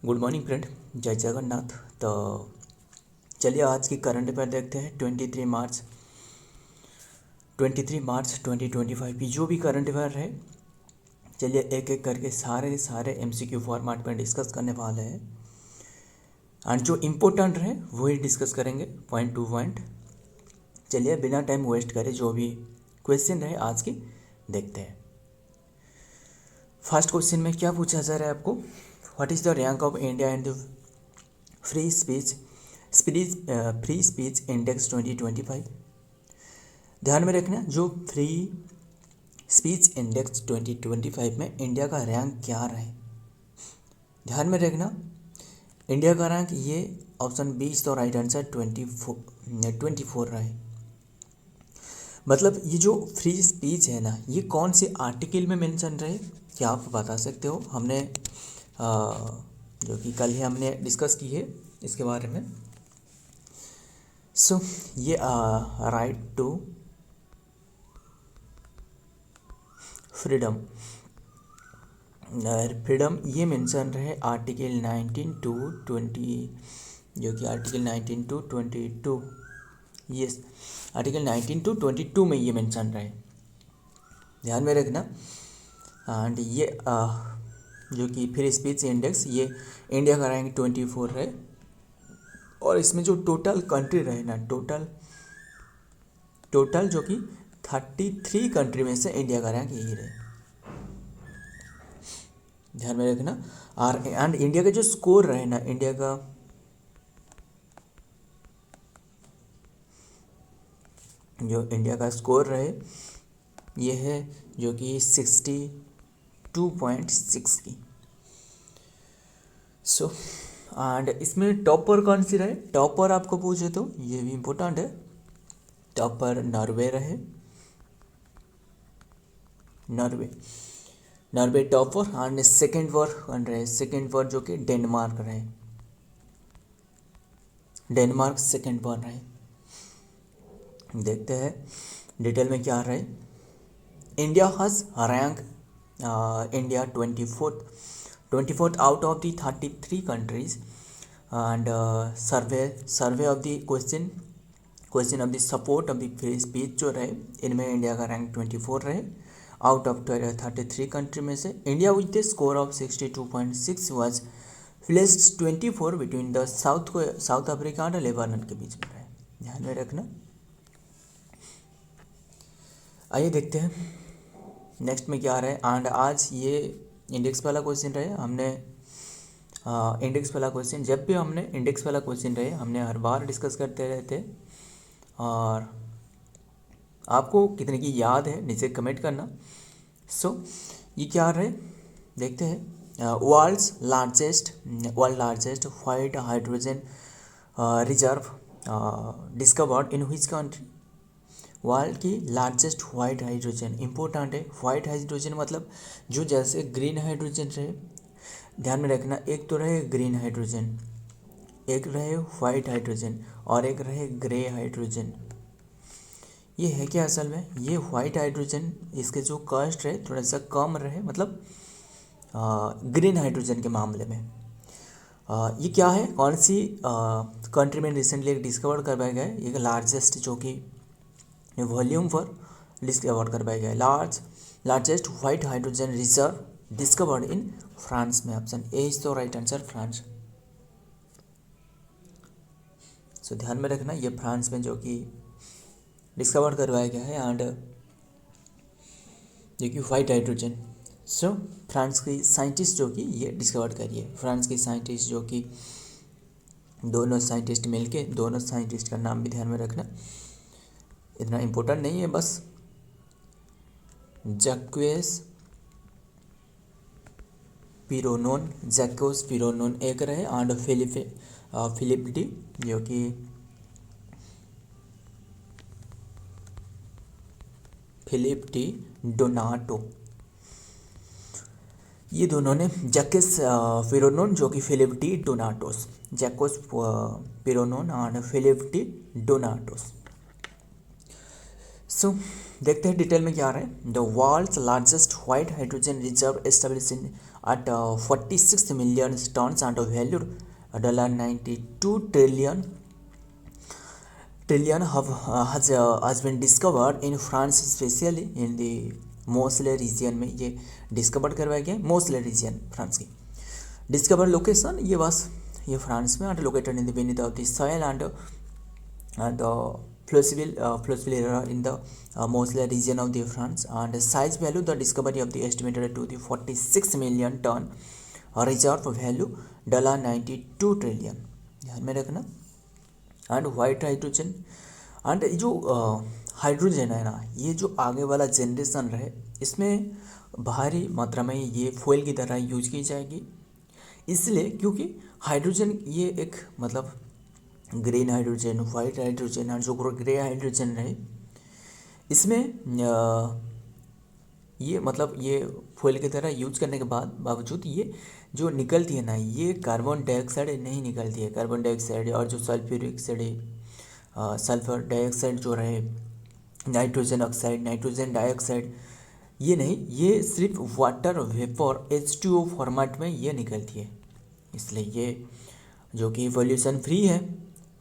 Good morning friend, जय जगन्नाथ। तो चलिए आज की करंट अफेयर देखते हैं। 23 मार्च 2025 की जो भी करंट अफेयर है, चलिए एक एक करके सारे एमसीक्यू फॉर्मेट में डिस्कस करने वाले हैं। एंड जो इम्पोर्टेंट है वही डिस्कस करेंगे पॉइंट टू पॉइंट। चलिए बिना टाइम वेस्ट करे जो भी क्वेश्चन रहे आज की देखते हैं। फर्स्ट क्वेश्चन में क्या पूछा जा रहा है आपको, what is the rank of India in the free speech index 2025। ध्यान में रखना, जो फ्री स्पीच इंडेक्स 2025 में इंडिया का रैंक क्या रहे। ध्यान में रखना, इंडिया का रैंक ये option B is the right answer 24 रहे। मतलब ये जो फ्री स्पीच है ना, ये कौन से आर्टिकल में मेंशन रहे, क्या आप बता सकते हो? हमने जो कि कल ही हमने डिस्कस की है इसके बारे में। सो ये राइट टू फ्रीडम ये मेंशन रहे आर्टिकल 19 टू 20, जो कि article 19 to 22, yes article 19 to 22 में ये मेंशन रहे। ध्यान में रखना। एंड ये जो कि फ्री स्पीच इंडेक्स, ये इंडिया का रैंक 24 है। और इसमें जो टोटल कंट्री रहे ना, टोटल जो कि 33 कंट्री में से इंडिया का रैंक यही रहे। ध्यान में रखना। और एंड इंडिया का जो स्कोर रहे ना, इंडिया का स्कोर रहे ये है जो कि 62.6 की। सो एंड इसमें टॉपर कौन सी रहे, टॉपर आपको पूछे तो ये भी इम्पोर्टेंट है। टॉपर नॉर्वे रहे, नॉर्वे टॉपर। एंड सेकेंड पर कौन रहे, सेकेंड पर जो कि डेनमार्क रहे, डेनमार्क सेकेंड पर रहे। देखते हैं डिटेल में क्या रहे। India has rank India 24th out of the 33 countries. And survey of the question of the support of the free speech जो रहे, इनमें इंडिया का रैंक 24 रहे आउट ऑफ 33 कंट्री में से। India with the score of 62.6 was placed 24 between the south Africa और Lebanon के बीच में रहे। ध्यान में रखना। आइए देखते हैं नेक्स्ट में क्या रहे। एंड आज ये इंडेक्स वाला क्वेश्चन रहे। हमने इंडेक्स वाला क्वेश्चन, जब भी हमने इंडेक्स वाला क्वेश्चन रहे, हमने हर बार डिस्कस करते रहते। और आपको कितने की याद है नीचे कमेंट करना। सो ये क्या रहे देखते हैं। World largest white hydrogen reserve discovered in which country. World की लार्जेस्ट वाइट हाइड्रोजन, इंपॉर्टेंट है। वाइट हाइड्रोजन मतलब जो जैसे ग्रीन हाइड्रोजन रहे, ध्यान में रखना, एक तो रहे ग्रीन हाइड्रोजन, एक रहे वाइट हाइड्रोजन और एक रहे ग्रे हाइड्रोजन। ये है क्या असल में, ये वाइट हाइड्रोजन इसके जो कॉस्ट रहे थोड़ा सा कम रहे, मतलब ग्रीन हाइड्रोजन के मामले में। ये क्या है, कौन सी कंट्री में रिसेंटली डिस्कवर करवाया गया है, ये लार्जेस्ट जो कि वॉल्यूम पर डिस्कवर करवाया गया largest white hydrogen reserve discovered in France में। Option A is the right answer, France. So ध्यान में रखना, ये फ्रांस में जो कि डिस्कवर करवाया गया है। एंड जो कि वाइट हाइड्रोजन, सो फ्रांस की साइंटिस्ट जो कि ये डिस्कवर करिए, फ्रांस की साइंटिस्ट जो कि दोनों साइंटिस्ट मिलके, दोनों साइंटिस्ट का नाम भी ध्यान में रखना, इतना इम्पोर्टेंट नहीं है, बस जैक्वेस पिरोनोन एक रहे। एंड फिलिप डी जो कि फिलिप डी डोनाटो, ये दोनों ने जैक्वेस पिरोनोन जो कि Philippe de Donatos, Jacques Pironon and Philippe de Donatos. So देखते हैं डिटेल में क्या रहा है। The world's largest white hydrogen reserve establish in at 46 million tons and valued $92 trillion has been discovered in France, especially in the Moselle region में ये discover करवाया गया है। मोसले रीजन फ्रांस की डिस्कवर लोकेशन ये बस ये फ्रांस में and located in the beneath of the soil and fluvial area in the Moselle region of the France, and size value the discovery of the estimated to the 46 million ton reserve value $92 trillion, ध्यान में रखना। And white hydrogen and जो hydrogen है ना, ये जो आगे वाला जनरेशन रहे इसमें भारी मात्रा में ये फ्यूल की तरह यूज की जाएगी, इसलिए क्योंकि हाइड्रोजन ये एक मतलब ग्रीन हाइड्रोजन, वाइट हाइड्रोजन और जो ग्रे हाइड्रोजन रहे इसमें ये मतलब ये फ्यूल की तरह यूज करने के बावजूद ये जो निकलती है ना, ये कार्बन डाइऑक्साइड नहीं निकलती है। कार्बन डाइऑक्साइड और जो सल्फ्यूरिक एसिड, सल्फर डाइऑक्साइड जो रहे, नाइट्रोजन ऑक्साइड, नाइट्रोजन डाइऑक्साइड, ये नहीं, ये सिर्फ वाटर वेपर H2O फॉर्मेट में ये निकलती है, इसलिए ये जो कि पॉल्यूशन फ्री है,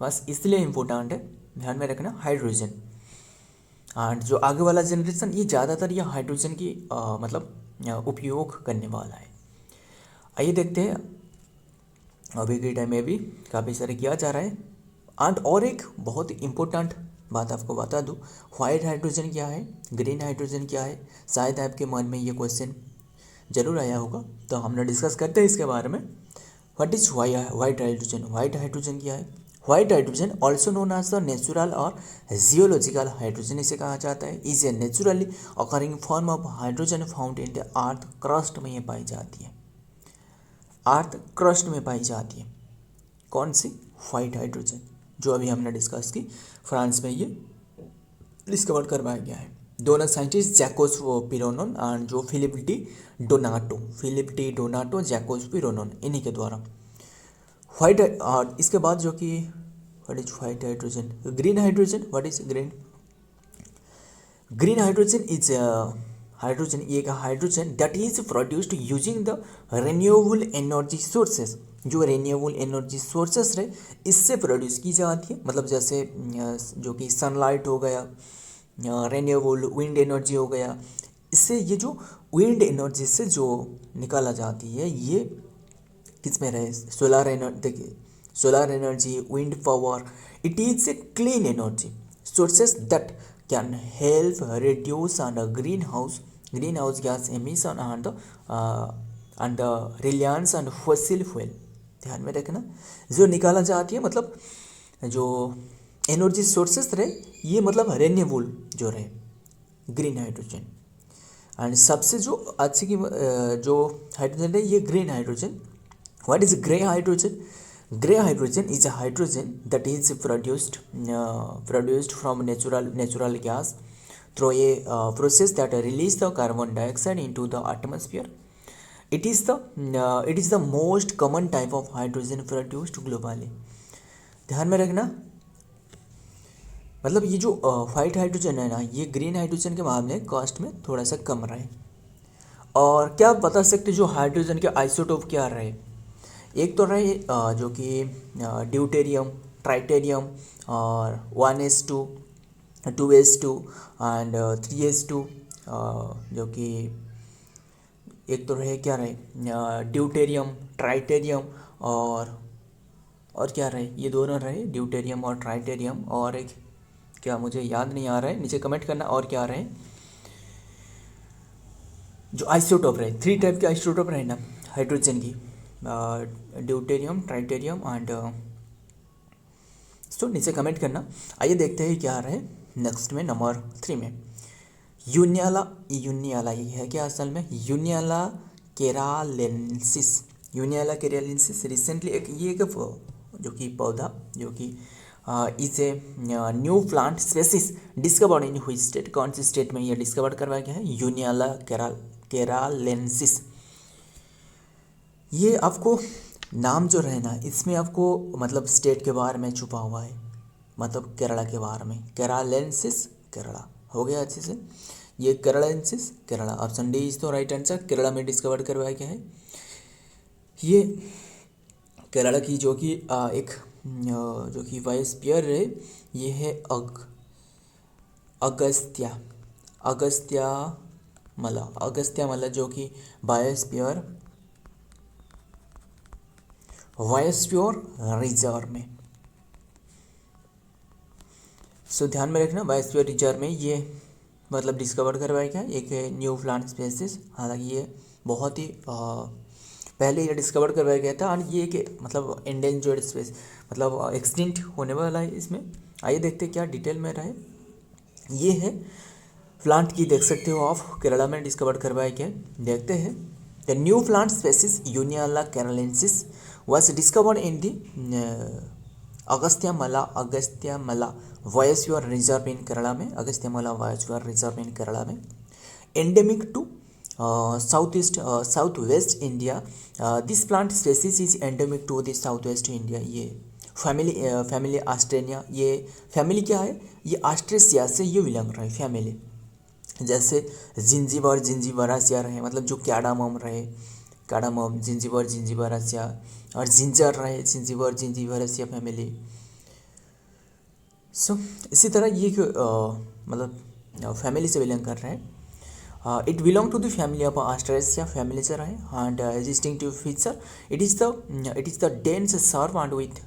बस इसलिए इम्पोर्टेंट है, ध्यान में रखना हाइड्रोजन। एंड जो आगे वाला जनरेशन ये ज़्यादातर ये हाइड्रोजन की मतलब उपयोग करने वाला है। आइए देखते हैं, अभी के टाइम में भी काफ़ी सारे किया जा रहा है। एंड और एक बहुत इम्पोर्टेंट बात आपको बता दूँ, वाइट हाइड्रोजन क्या है, ग्रीन हाइड्रोजन क्या है, शायद आपके मन में ये क्वेश्चन जरूर आया होगा, तो हमने डिस्कस करते हैं इसके बारे में। What is white hydrogen? White hydrogen क्या है? White hydrogen also known as the natural और जियोलॉजिकल हाइड्रोजन इसे कहा जाता है। Is a naturally occurring form of hydrogen found in the earth crust में ये पाई जाती है, अर्थ क्रस्ट में पाई जाती है। कौन सी? वाइट हाइड्रोजन, जो अभी हमने डिस्कस की, फ्रांस में ये डिस्कवर करवाया गया है। दोनों साइंटिस्ट जैकोस पिरोनोन एंड जो फिलिप डी डोनाटो जैकोस पिरोनोन, इन्हीं के द्वारा। वाइट और इसके बाद जो कि what is white hydrogen? Green hydrogen. What is green? Green hydrogen is hydrogen, ये का hydrogen that is produced using the renewable energy sources. जो रिन्यूएबल एनर्जी सोर्सेस रहे इससे प्रोड्यूस की जाती है, मतलब जैसे जो कि सनलाइट हो गया, रिन्यूएबल विंड एनर्जी हो गया, इससे ये जो विंड एनर्जी से जो निकाला जाती है ये किस में रहे? Solar energy. देखिए solar energy, wind power, it is a clean energy sources that can help reduce and greenhouse gas emission and the reliance and fossil fuel. ध्यान में रखना, जो निकाला जाती है मतलब जो एनर्जी सोर्सेस रहे ये मतलब रिन्यूएबल जो रहे, ग्रीन हाइड्रोजन। एंड सबसे जो अच्छी की जो हाइड्रोजन है ये green hydrogen. What is gray hydrogen? Gray hydrogen is a hydrogen that is produced from natural gas through a process that release the carbon dioxide into the atmosphere. It is the most common type of hydrogen produced globally. ध्यान में रखना, मतलब ये जो white hydrogen है ना, ये green hydrogen के मामले कॉस्ट में थोड़ा सा कम रहे। और क्या आप बता सकते जो हाइड्रोजन के आइसोटोप क्या रहे? एक तो रहे जो कि ड्यूटेरियम, ट्राइटेरियम और 1s2, 2s2 एंड 3s2, जो कि एक तो रहे क्या रहे ड्यूटेरियम, ट्राइटेरियम और क्या रहे? ये दोनों रहे ड्यूटेरियम और ट्राइटेरियम, और एक क्या मुझे याद नहीं आ रहा है, नीचे कमेंट करना। और क्या रहे जो आइसोटोप रहे? 3 टाइप के आइसोटोप रहे ना हाइड्रोजन की, ड्यूटेरियम, ट्राइटेरियम एंड तो नीचे कमेंट करना। आइए देखते हैं क्या रहे नेक्स्ट में, नंबर 3 में यूनियाला ये है क्या असल में? यूनियाला केरालेंसिस। यूनियाला केरालेंसिस रिसेंटली एक जो कि पौधा जो कि is a new plant species discovered in हुई स्टेट? कौन सी स्टेट में ये डिस्कवर करवाया गया है? यूनियाला केरालेंसिस। ये आपको नाम जो रहे ना इसमें आपको मतलब स्टेट के बारे में छुपा हुआ है, मतलब केरला के बारे में। केरालेंसिस केरला हो गया अच्छे से, ये केरालेंसिस केरला। ऑप्शन डी इज तो राइट आंसर, केरला में डिस्कवर करवाया गया है। ये केरला की जो कि एक जो कि बायोस्फीयर है, ये है अगस्त्या अगस्त्या अगस्त्यामला, जो कि बायोस्फीयर बायोस्फीयर रिजर्व में। सो ध्यान में रखना, बायोस्फीयर रिजर्व में ये मतलब डिस्कवर करवाया गया एक न्यू प्लांट स्पेसिस। हालांकि ये बहुत ही पहले ये डिस्कवर करवाया गया था, और ये कि मतलब एंडेंजर्ड स्पेस मतलब एक्सटिंक्ट होने वाला है इसमें। आइए देखते हैं क्या डिटेल में रहे। ये है प्लांट की, देख सकते हो आप, केरला में डिस्कवर करवाया गया। देखते हैं। द न्यू प्लांट स्पेसिस यूनियाला केरलेंसिस was discovered in the Agasthyamala biosphere reserve in Kerala में, Agasthyamala biosphere reserve in Kerala में, endemic to south west India. This plant species is endemic to the south west India. ये फैमिली ऑस्ट्रेनिया, ये फैमिली क्या है, ये ऑस्ट्रेसिया से ये बिलोंग रहा है फैमिली। जैसे जिंजीबरासिया रहे, मतलब जो कैडामम रहे, कैडामम जिंजीबरासिया, और जिंजर रहे, जिंजीबरासिया फैमिली। सो इसी तरह ये मतलब फैमिली से बिलोंग कर रहे हैं। It belong to the family of ऑस्ट्रेसिया फैमिली से रहे। And distinctive feature, it is the dense सर्व एंड विथ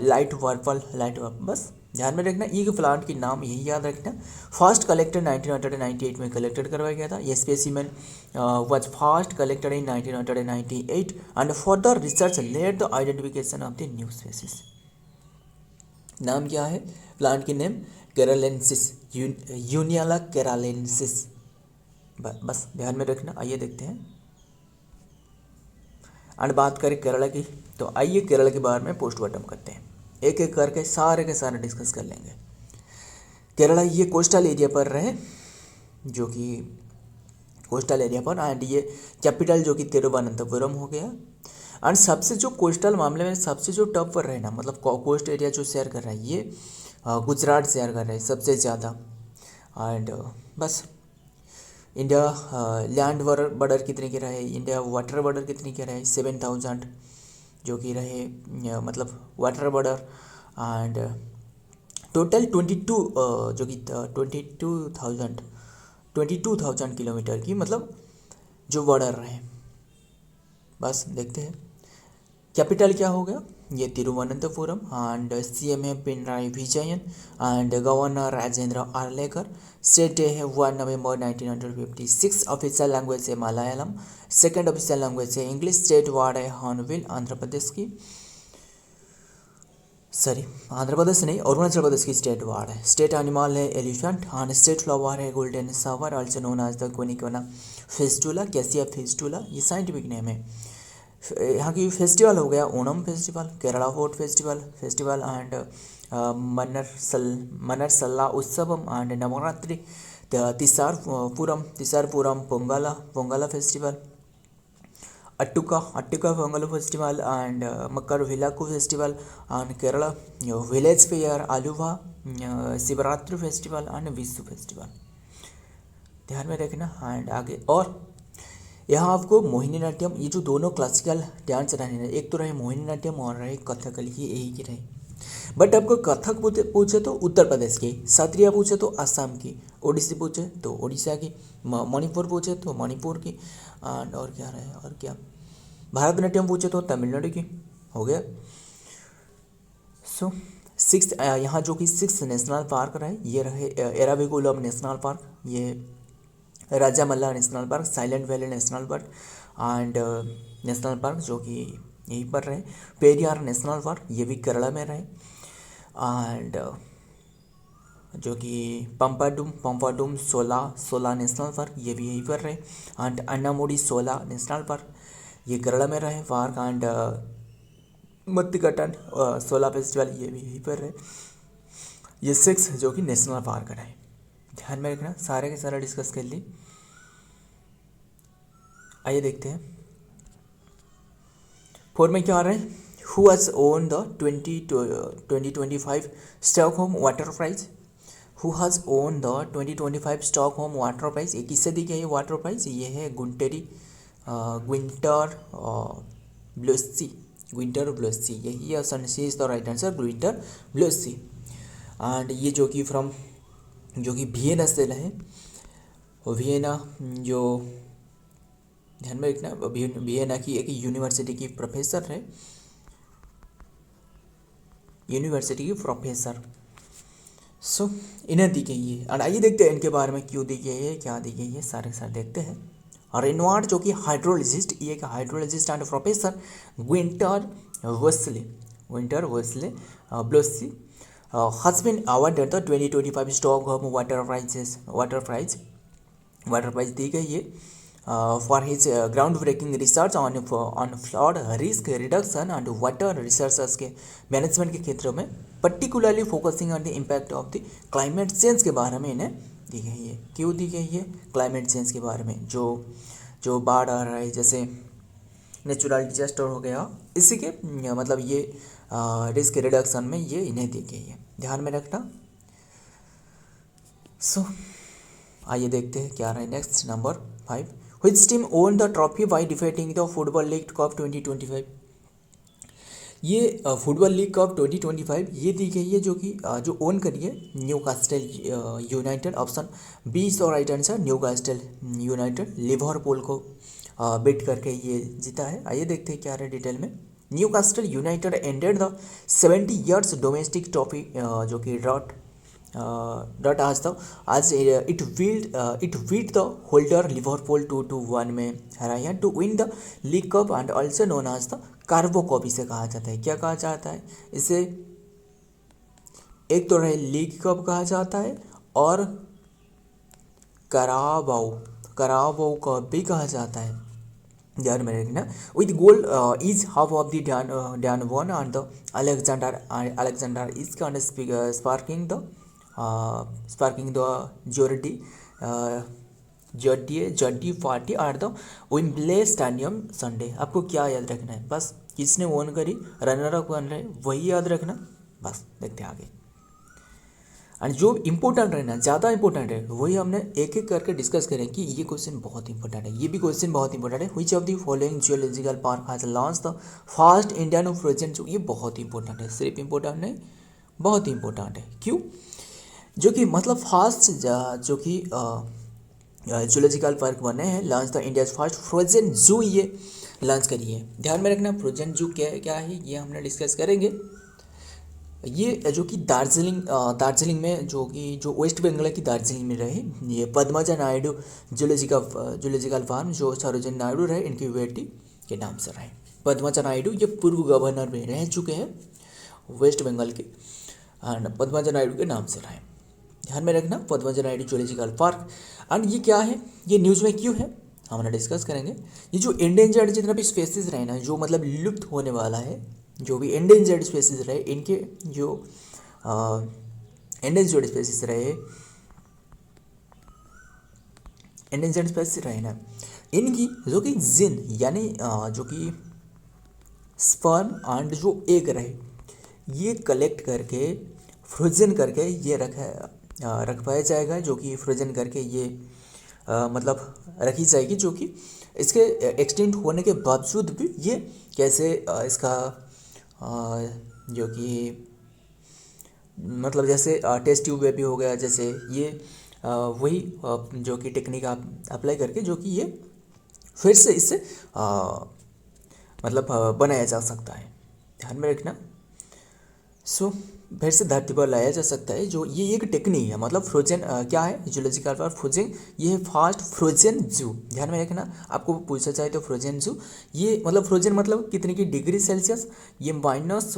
लाइट पर्पल बस ध्यान में रखना। ये प्लांट की नाम यही याद रखना। फर्स्ट कलेक्टेड 1998 में कलेक्टेड करवाया गया था। ये specimen was first collected in 1998 and further research led the identification of the new species. नाम क्या है प्लांट की नेम? केरलेंसिस, यूनियाला केरलेंसिस। बस ध्यान में रखना। आइए देखते हैं। एंड बात करें केरला की, तो आइए केरला के बारे में पोस्टमार्टम करते हैं। एक एक करके सारे के सारे डिस्कस कर लेंगे। केरला ये कोस्टल एरिया पर रहे, जो कि कोस्टल एरिया पर, एंड ये कैपिटल जो कि तिरुवनंतपुरम हो गया। एंड सबसे जो कोस्टल मामले में सबसे जो टॉप पर रहे ना, मतलब कोस्ट एरिया जो शेयर कर रहा है, ये गुजरात शेयर कर रहा है सबसे ज़्यादा। एंड बस इंडिया लैंड बॉर्डर कितने के रहे, इंडिया वाटर बॉर्डर कितने के रहे, 7000 जो कि रहे मतलब वाटर बॉर्डर। एंड टोटल 22 जो कि 22,000 किलोमीटर की मतलब जो बॉर्डर रहे। बस देखते हैं। कैपिटल क्या हो गया, ये तिरुवनंतपुरम। एंड सीएम है Pinarayi Vijayan and governor Rajendra Arlekar. State day है 1 नवंबर 1956। ऑफिशियल लैंग्वेज है मलयालम। सेकंड ऑफिशियल लैंग्वेज है इंग्लिश। स्टेट वार्ड है हॉर्नबिल, आंध्र प्रदेश की, सॉरी आंध्र प्रदेश नहीं, अरुणाचल प्रदेश की स्टेट वार्ड है। स्टेट एनिमल है एलिफेंट एंड स्टेट फ्लावर है golden shower, also known as the Kanikonna fistula, Cassia fistula, ये साइंटिफिक नेम है। यहाँ की फेस्टिवल हो गया Onam festival, Kerala fort festival and Mannarasala Utsavam and Navratri, Thrissur Pooram Pongala festival, Attukal Pongal festival and Makar Vilakku festival and Kerala village fair Aluva, Shivratri festival and Vishu festival. ध्यान में रखना। एंड आगे और यहाँ आपको मोहिनी नाट्यम, ये जो दोनों क्लासिकल डांस रहे, एक तो रहे मोहिनी नाट्यम और रहे कथकली, ये यही की रहे। बट आपको कथक पूछे तो उत्तर प्रदेश की, सत्रिया पूछे तो असम की, ओडिसी पूछे तो ओडिशा की, मणिपुर पूछे तो मणिपुर की, एंड और क्या रहे, और क्या, भरतनाट्यम पूछे तो तमिलनाडु की, हो गया। सो सिक्स यहाँ जो कि 6 नेशनल पार्क रहे, ये रहे एराविकुलम नेशनल पार्क, ये Rajamalla national park, silent valley national park and national park जो कि यहीं पर रहे, पेरियार नेशनल पार्क, ये भी केरला में रहे। एंड जो कि पंपाडुम सोला नेशनल पार्क, ये भी यहीं पर रहे। एंड अन्नामुडी सोला नेशनल पार्क, ये केरला में रहे पार्क। एंड मत्तिकट्टन सोला फेस्टिवल, ये भी यहीं पर रहे। ये 6 जो कि नेशनल पार्क रहे। ध्यान में रखना, सारे के सारे डिस्कस कर ली। आइए देखते हैं 4 में क्या आ रहा है। Who has won the 2025 Stockholm water prize, who has won the 2025 Stockholm water prize, ये किससे दी गई है वाटर प्राइज, ये है गुंटेरी विंटर ब्लूसी, विंटर ब्लूसी, यही option C is the right answer, Gunter Blöschl. And ये जो कि फ्रॉम जो कि वियना से है, वियना जो ध्यान में रखना, वियना की एक यूनिवर्सिटी की प्रोफेसर है, यूनिवर्सिटी की प्रोफेसर। सो इन्हें दी गई है। एंड आइए देखते हैं इनके बारे में क्यों दी गई है, क्या दी गई है, सारे सारे देखते हैं। रेनवार्ड जो कि हाइड्रोलॉजिस्ट, ये एक hydrologist and professor Winter Wesley, Winter Wesley Blossy has been awarded the 2025 Stockholm water prize दी गई है for his ground breaking research on flood risk reduction and water resources के मैनेजमेंट के क्षेत्रों में, particularly focusing on the impact of the climate change के बारे में इन्हें दी गई है। क्यों दी गई है? क्लाइमेट चेंज के बारे में, जो बाढ़ आ रहा है, जैसे नेचुरल डिजास्टर हो गया, इसी के मतलब ये रिस्क रिडक्शन में ये इन्हें दी गई है, ध्यान में रखना। सो आइए देखते हैं क्या रहा है next, number 5। Which team won the trophy by defeating the Football League Cup 2025? ये फुटबॉल लीग कप 2025 ये दी गई है, जो कि जो ओन करी है Newcastle United, option B is the right answer, Newcastle United Liverpool को बीट करके ये जीता है। आइए देखते हैं क्या रहा है डिटेल में। Newcastle United ended the 70 years domestic trophy जो कि that as it beat the holder Liverpool 2-1 में हराई है to win the league cup and also known as the Carabao cup इसे कहा जाता है। क्या कहा जाता है इसे? एक तो रहे लीग कप कहा जाता है और कराबाओ कप भी कहा जाता है, ध्यान में रखना। With goal is half of the Dan one and the Alexander is sparking the giddy party at the Wembley stadium Sunday. आपको क्या याद रखना है? बस किसने ओन करी, रनर अप बन रहे, वही याद रखना, बस देखते हैं आगे। एंड जो इंपॉर्टेंट है ना, ज़्यादा इंपॉर्टेंट है, वही हमने एक एक करके डिस्कस करें कि ये क्वेश्चन बहुत इंपॉर्टेंट है, ये भी क्वेश्चन बहुत इंपॉर्टेंट है। Which of the following geological park has launch the first Indian frozen जू? ये बहुत इंपॉर्टेंट है, सिर्फ इंपॉर्टेंट नहीं, बहुत इंपॉर्टेंट है। क्यों? जो कि मतलब फास्ट जो कि जूलॉजिकल पार्क बने हैं, launch the India first frozen जू, ये लॉन्च करी है, ध्यान में रखना। फ्रोजन जू क्या है ये हमने डिस्कस करेंगे। ये जो कि दार्जिलिंग में, जो वेस्ट बंगाल की दार्जिलिंग में रहे, ये पद्मजा नायडू जूलॉजिकल फार्म जो सरोजिनी नायडू रहे, इनकी बेटी के नाम से रहे। पद्मजा नायडू ये पूर्व गवर्नर में रह चुके हैं वेस्ट बंगाल के, एंड पद्मजा नायडू के नाम से रहे, ध्यान में रखना। Padmaja Naidu zoological park. And ये क्या है, ये न्यूज़ में क्यों है, हम डिस्कस करेंगे। ये जो एंडेंजर्ड जितना भी स्पेसीज रहे ना, जो मतलब लुप्त होने वाला है, जो भी एंडेंजर्ड स्पेसीज रहे, इनके जो एंडेंजर्ड स्पेसीज रहे ना, इनकी जो कि जिन यानी जो कि स्पर्म एंड जो एग रहे, ये कलेक्ट करके फ्रोजन करके ये रख पाया जाएगा, जो कि फ्रोजन करके ये मतलब रखी जाएगी, जो कि इसके एक्सटेंट होने के बावजूद भी ये कैसे इसका जो कि मतलब जैसे टेस्ट ट्यूब बेबी हो गया, जैसे ये वही जो कि टेक्निक आप अप्लाई करके जो कि ये फिर से इससे मतलब बनाया जा सकता है, ध्यान में रखना। सो फिर से धरती पर लाया जा सकता है, जो ये एक टेक्निक है, मतलब फ्रोजन क्या है, जूलॉजिकल पार्क फ्रोजन, ये है फास्ट फ्रोजन जू, ध्यान में रखना। आपको पूछा जाए तो फ्रोजन जू ये मतलब फ्रोजन मतलब कितने की डिग्री सेल्सियस, ये माइनस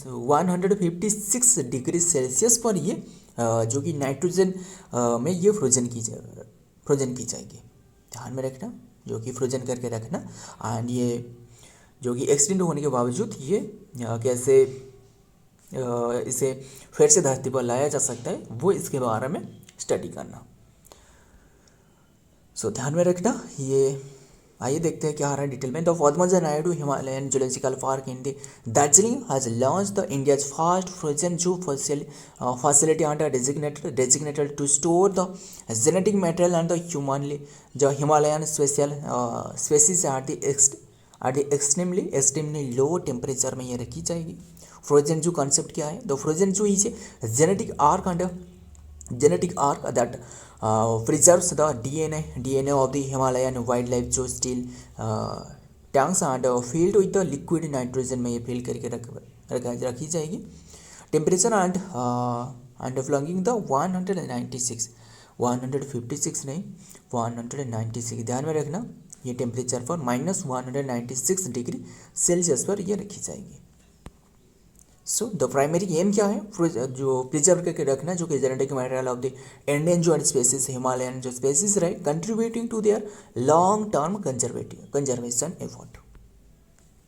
156 डिग्री सेल्सियस पर ये जो कि नाइट्रोजन में ये फ्रोजन की जाएगी, ध्यान में रखना, जो कि फ्रोजन करके रखना। एंड ये जो कि एक्सटेंड होने के बावजूद ये कैसे इसे फिर से धरती पर लाया जा सकता है, वो इसके बारे में स्टडी करना। सो ध्यान में रखना, ये आइए देखते हैं क्या आ रहा है डिटेल में। The Padmaja Naidu Himalayan zoological park in the Darjeeling has launch the India's first frozen जू facility under designated to store the genetic material and the humanly the Himalayan species at the extremely low temperature में ये रखी जाएगी। Frozen जू concept क्या है? The frozen जू is a genetic arc that preserves the DNA of the Himalayan wildlife जो still tanks and filled with the liquid nitrogen में ये fill करके रखी जाएगी। टेम्परेचर एंड फ्लंगिंग द 156 नहीं 196 ध्यान में रखना, ये टेम्परेचर पर -196 डिग्री सेल्सियस पर ये रखी जाएगी। सो द प्राइमरी एम क्या है? जो प्रिजर्व करके रखना जो कि genetic material of the endangered species Himalayan जो स्पेसीज रहे, contributing to their long term conservation effort.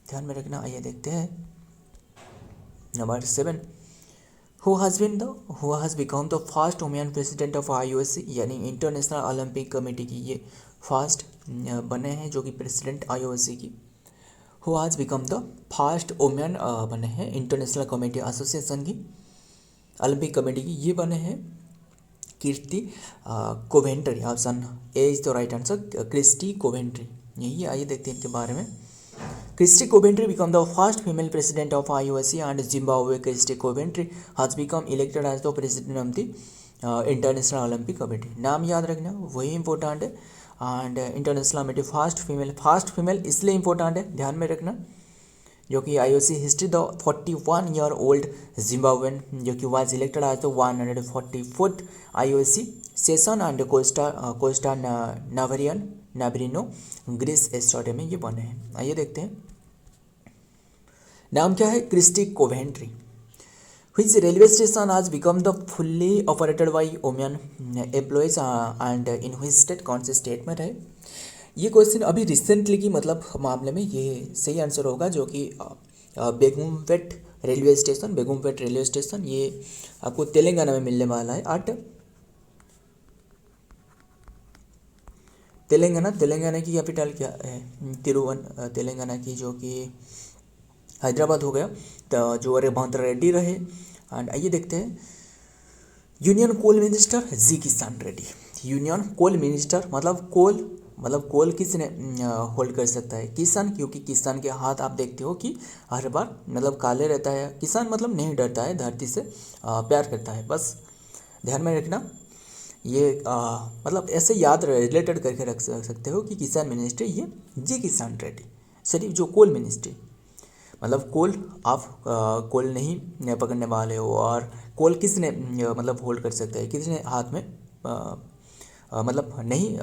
ध्यान में रखना। आइए देखते हैं number 7। who has become the first woman president of IOC यानी इंटरनेशनल ओलंपिक कमेटी की ये फर्स्ट बने हैं जो कि प्रेसिडेंट IOC की। who has become the first woman बने हैं इंटरनेशनल कमेटी एसोसिएशन की ओलंपिक कमेटी की, ये बने हैं Kirsty Coventry. Option A is the right answer, Kirsty Coventry यही। आइए देखते हैं इनके बारे में। Christy Coventry became the first female president of IOC and Zimbabwe. Christy Coventry has become elected as the president of the International Olympic Committee. नाम याद रखना वही इम्पोर्टेंट है। And international committee first female इसलिए इम्पोर्टेंट है, ध्यान में रखना, जो कि IOC history the 41-year-old Zimbabwean जो कि was elected as the 144th IOC session and Costa Navarino Greece stadium में ये बने हैं। आइए देखते हैं नाम क्या है? Christie Coventry. Which railway station has become the fully operated by women employees and in which state? कौन से स्टेट में रहे? ये क्वेश्चन अभी रिसेंटली की मतलब मामले में ये सही आंसर होगा, जो कि बेगुमपेट रेलवे स्टेशन ये आपको तेलंगाना में मिलने वाला है। तेलंगाना की कैपिटल क्या है? तेलंगाना की जो कि हैदराबाद हो गया, तो जो रेवंत रेड्डी रहे। एंड आइए देखते हैं यूनियन कोल मिनिस्टर जी किशन रेड्डी। यूनियन कोल मिनिस्टर मतलब कोल किसने होल्ड कर सकता है? किसान, क्योंकि किसान के हाथ आप देखते हो कि हर बार मतलब काले रहता है। किसान मतलब नहीं डरता है, धरती से प्यार करता है। बस ध्यान में रखना, ये मतलब ऐसे याद रिलेटेड करके रख सकते हो कि किसान मिनिस्ट्री ये जी किशन रेड्डी। सिर्फ जो कोल मिनिस्ट्री मतलब कोल आप कोल नहीं पकड़ने वाले हो, और कोल किसने मतलब होल्ड कर सकता है, किसने हाथ में मतलब नहीं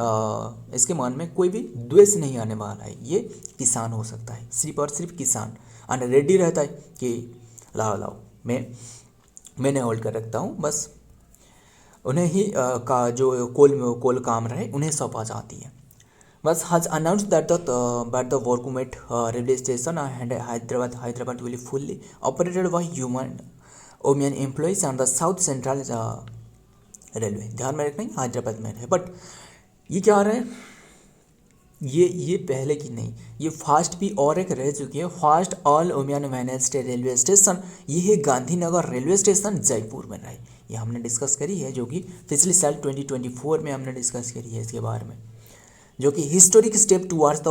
इसके मन में कोई भी द्वेष नहीं आने वाला है, ये किसान हो सकता है, सिर्फ और सिर्फ किसान। और रेडी रहता है कि लाओ मैंने होल्ड कर रखता हूँ, बस उन्हें ही का जो कोल काम रहे उन्हें सौंपा जाती है। बस has announced that the Workumet railway station and Hyderabad will be fully operated by women employees and the South Central Railway। ध्यान में रखना हैदराबाद में है, बट ये क्या आ रहा है, ये पहले की नहीं, ये फास्ट भी और एक रह चुकी है। Fast all women managed railway station ये है गांधीनगर रेलवे स्टेशन जयपुर में रहा है। ये हमने डिस्कस करी है, जो कि पिछले साल 2024 में हमने डिस्कस करी है इसके बारे में, जो कि historic step towards the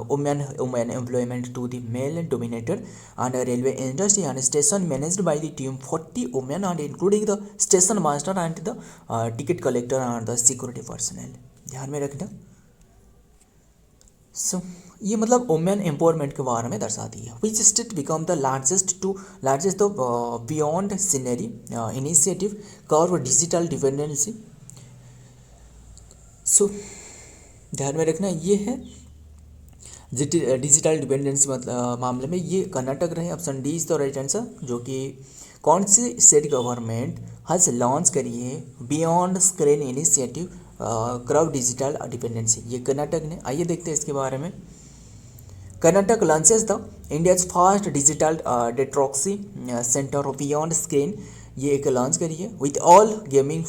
women employment to the male dominated and railway industry and station managed by the team 40 women and including the station master and the ticket collector and the security personnel. ध्यान में रखना। सो ये मतलब women empowerment के बारे में दर्शाती है। Which state become the largest beyond scenery initiative curve digital dependency. So ध्यान में रखना, ये है डिजिटल डिपेंडेंसी मतलब मामले में ये कर्नाटक रहे। Option D is the right answer, जो कि कौन सी स्टेट गवर्नमेंट हैज लॉन्च करी है beyond screen initiative curve digital dependency, ये कर्नाटक ने। आइए देखते हैं इसके बारे में। Karnataka launches the India's first digital detox centre beyond screen, ये एक लॉन्च करी है with all gaming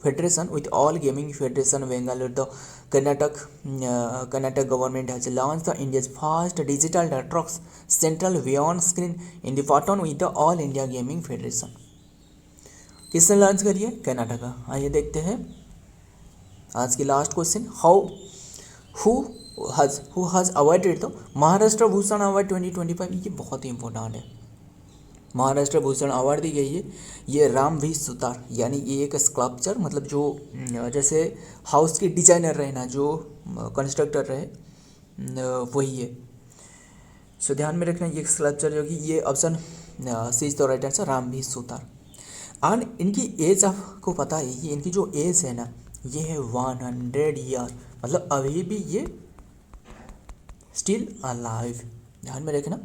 federation Bengaluru the Karnataka government has launched the India's first digital detox central beyond screen in the partnership with the All India Gaming Federation. किसने launch करी है? कर्नाटका। आइए देखते हैं आज की last question. Who has awarded the Maharashtra Bhushan award 2025? ये बहुत ही इंपॉर्टेंट है। महाराष्ट्र भूषण अवार्ड दी गई है ये राम वी सुतार, यानी ये एक स्कल्पचर, मतलब जो जैसे हाउस के डिजाइनर रहे ना, जो कंस्ट्रक्टर रहे वही है। सो ध्यान में रखना ये स्कल्पचर जो कि ये option C is the right answer, Ram V Sutar. And इनकी एज आपको पता है, ये इनकी जो एज है ना ये है 100 ईयर, मतलब अभी भी ये स्टिल अलाइव। ध्यान में रखना।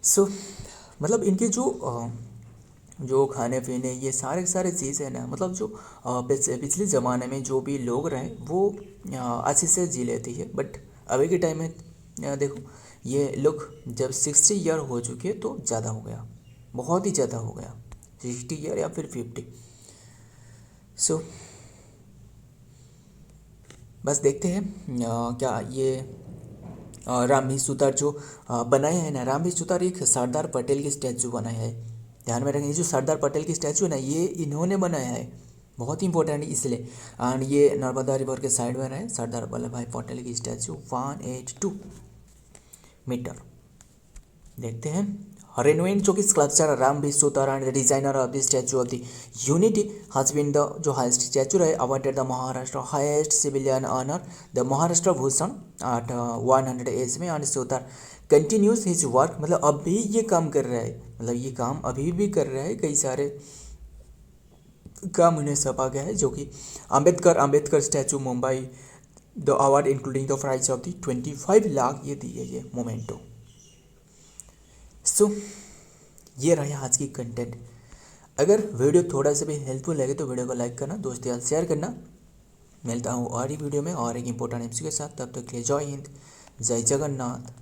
सो मतलब इनके जो खाने पीने ये सारे चीज़ है ना, मतलब जो पिछले ज़माने में जो भी लोग रहे वो अच्छे से जी लेती है, बट अभी के टाइम में देखो ये लोग जब 60 ईयर हो चुके तो ज़्यादा हो गया, बहुत ही ज़्यादा हो गया, 60 ईयर या फिर 50। सो बस देखते हैं क्या ये राम वी सुतार जो बनाया है ना, राम वी सुतार एक सरदार पटेल की स्टैचू बनाया है। ध्यान में रखें, जो सरदार पटेल की स्टैचू है ना ये इन्होंने बनाया है, बहुत इंपॉर्टेंट है इसलिए। एंड ये नर्मदा रिवर के साइड में है सरदार वल्लभ भाई पटेल की स्टैचू, 182 मीटर। देखते हैं रेनोवेट जो कि sculpture Ram V Sutar and designer of the statue of the unity has been the जो हाईएस्ट स्टैचू रहे awarded the Maharashtra highest civilian honour the Maharashtra Bhushan at 100 age में। And Sutar continues his work, मतलब अभी ये काम कर रहा है, मतलब ये काम अभी भी कर रहा है, कई सारे काम उन्हें सौंपा गया है, जो कि Ambedkar statue Mumbai the award including the price of the 25 lakh ये दी है ये मोमेंटो। सो ये रहा आज की कंटेंट। अगर वीडियो थोड़ा सा भी हेल्पफुल लगे तो वीडियो को लाइक करना, दोस्तों यार शेयर करना। मिलता हूँ और ही वीडियो में और एक इंपॉर्टेंट एमसी के साथ, तब तक के लिए जय हिंद, जय जगन्नाथ।